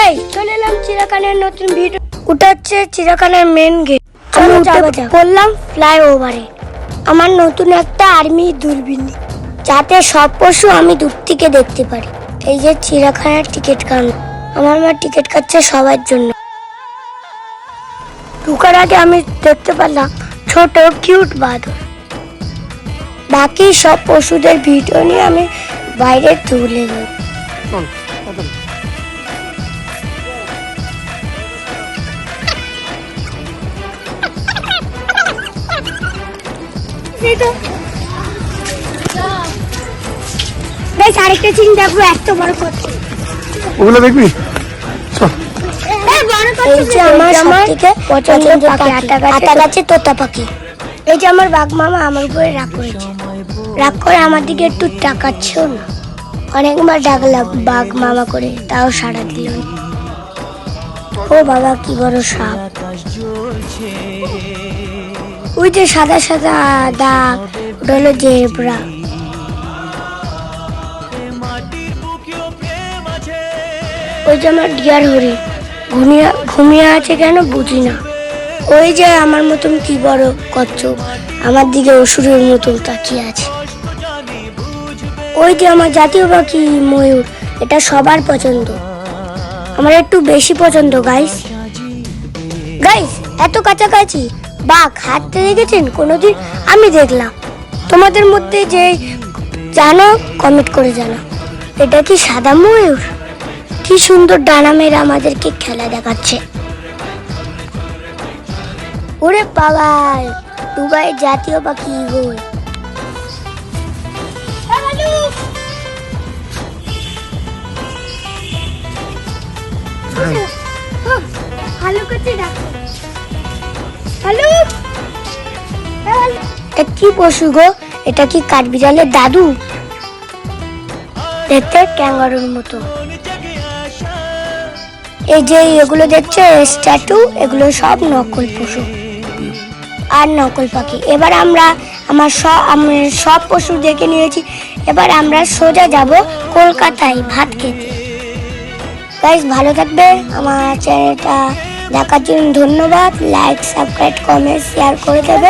Guys চলে এলাম চিড়িয়াখানার নতুন ভিডিও। ওটা হচ্ছে চিড়িয়াখানার মেন গেট। চলো বললাম ফ্লাইওভারে আমার নতুন একটা আর্মি দূরবীন, যাতে সব পশু আমি দূর থেকে দেখতে পারি। এই যে চিড়িয়াখানার টিকিট কাউন্টার, আমার মা টিকিট কাটছে সবার জন্য। ঢোকার আগে আমি দেখতে পেলাম ছোট কিউট বাদর। বাকি সব পশুদের ভিডিও নিয়ে আমি বাইরে তুলে দেব। আরেকটা চিন্তা দেখবো, এত বড় করছে ওগুলো দেখবি। এই যে আমার সবথেকে পছন্দের পাখি আতা গাছে তোতা পাখি। এই যে আমার বাঘ মামা আমার উপরে রাগ করেছে, রাগ করে আমার দিকে একটু তাকাচ্ছেও না। অনেকবার ডাকলাম বাঘ মামা করে, তাও সাড়া দিল না। ও বাবা কি বড় সাপ! ওই যে সাদা সাদা দাগ, ওটা হলো জেব্রা। ওই যে আমার ডিয়ার হরিণ ঘুমিয়ে আছে কেন বুঝি না। ওই যে আমার মতন কি বড় কচ্ছপ আমার দিকে অসুরের মতন তাকিয়ে আছে। ওই যে আমার জাতীয় পাখি ময়ূর, এটা সবার পছন্দ, আমার একটু বেশি পছন্দ। গাইস এত কাছাকাছি বাঘ হাঁটতে দেখেছেন কোনোদিন? আমি দেখলাম। তোমাদের মধ্যে যে জানো কমেন্ট করে জানো, এটা কি সাদা ময়ূর? কি সুন্দর ডানা মেরে আমাদেরকে খেলা দেখাচ্ছে। ওরে বাবা, দুবাই জাতীয় পাখি ঈগল। কি পশু গো? এটা কি কাঠবিড়ালের দাদু? দেখতে ক্যাঙ্গারুর মতো। এই যে এগুলো দেখছো স্ট্যাটু, এগুলো সব নকল পশু আর নকল পাখি। এবার আমরা আমি সব পশু দেখে নিয়েছি। এবার আমরা সোজা যাব কলকাতায় ভাত খেতে। গাইস ভালো থাকবে, আমার চ্যানেলটা দেখার জন্য ধন্যবাদ। লাইক, সাবস্ক্রাইব, কমেন্ট, শেয়ার করে দেবে।